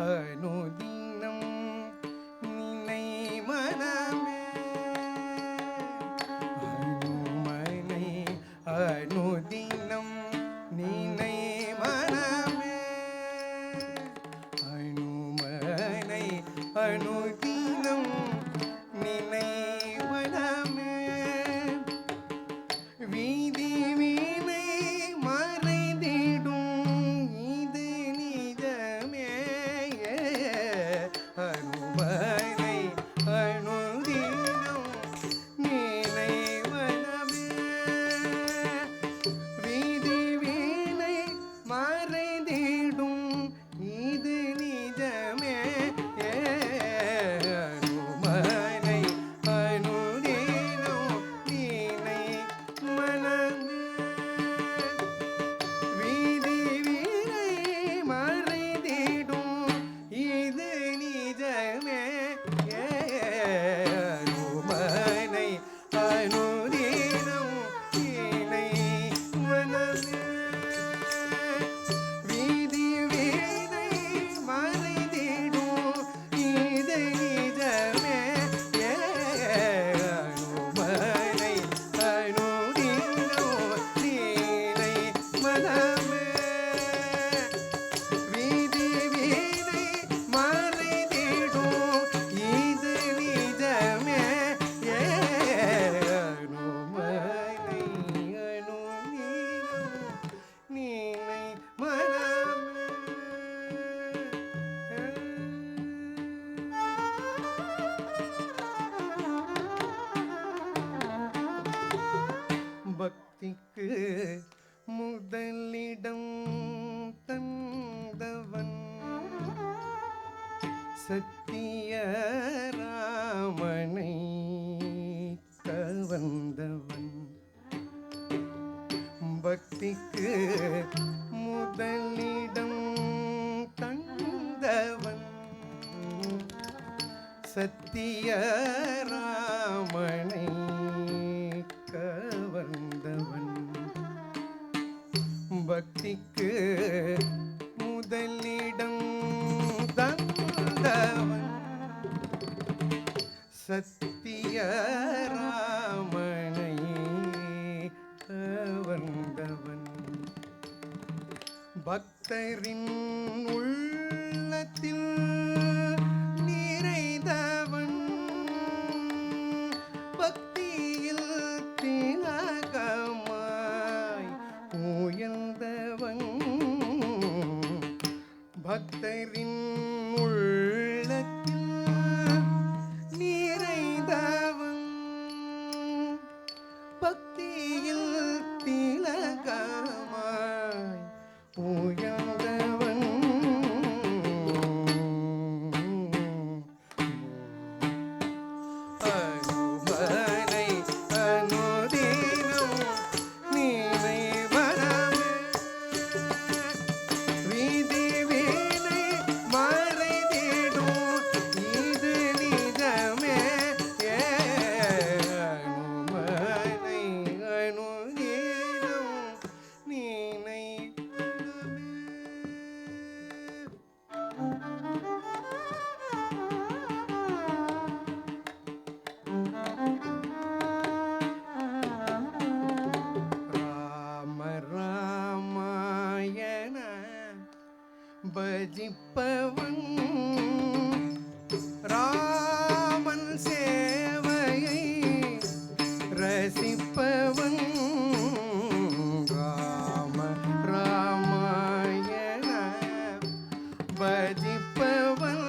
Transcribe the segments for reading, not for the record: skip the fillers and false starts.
அனுதினம் நினை மனமே அனுமனை அனுதினம் நினை மனமே அனுமனை அனுதினம் நினை மனமே வீதி வீணை மறைந்திடும் இது நிஜமே அனுமனை அனுதினம் நினை மனமே வீதி வீணை மறைந்திடும் இது நிஜமே அனுமனை அனுதினம் நினை மனமே வீதி வீணை மறைந்திடும் இது நிஜமே அனுமனை அனுதினம் நினை மனமே வீதி வீணை மறைந்திடும் இது நிஜமே அனுமனை அனுதினம் நினை மனமே வீதி வீணை மறைந்திடும் இது நிஜமே அனுமனை அனுதினம் நினை மனமே பக்திக்கு முதலிடம் தந்தவன் சத்திய ராமனை கவர்ந்தவன் பக்திக்கு முதலிடம் தந்தவன் சத்திய ராமனை கவர்ந்தவன் பக்திக்கு முதலிடம் தந்தவன் சத்திய ராமனை கவர்ந்தவன் பக்தரின் உள்ளத்தில் நிறைந்தவன் பக்தியில் திலகமாய் உயர்ந்தவன் பக்தரின் உள்ளத்தில் நிறைந்தவன் பக்தியில் திலகமாய் உயர்ந்தவன் அனுமனை அனுதினம் நினை மனமே வீதி வீணை மறைந்திடும் இது நிஜமே அனுமனை அனுதினம் நினை ராம ராமாயண பஜிப்பவன் ராமன் சேவையை ரசிப்பவன் ராம ராமாயண பஜிப்பவன்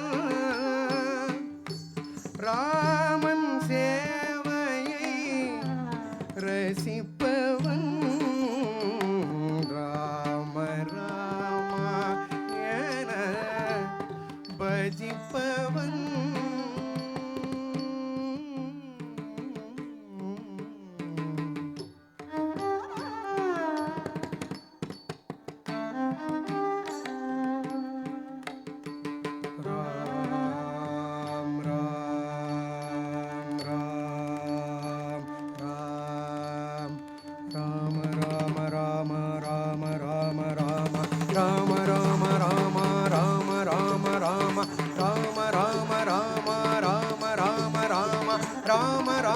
ராமன் சேவையை ரசிப்பவன் ராம ராமாயண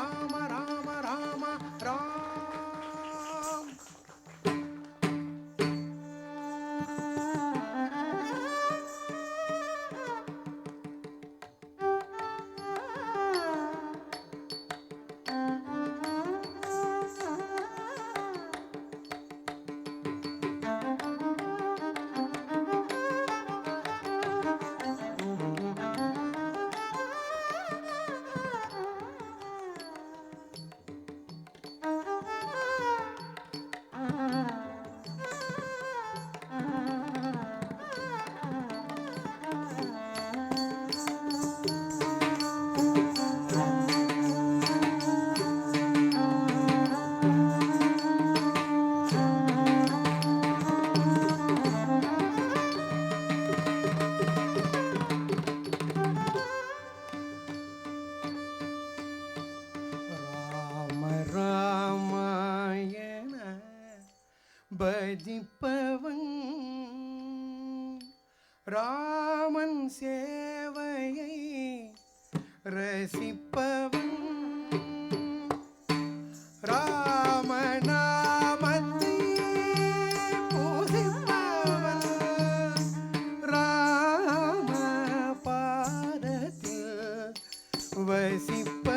ராம ராம ராம ராம். ராம ராமாயண பஜிப்பவன் ராமன் சேவையை ரசிப்பவன் ராமநாமத்தை பூசிப்பவன் ராம பாதத்தில் வசிப்பவன்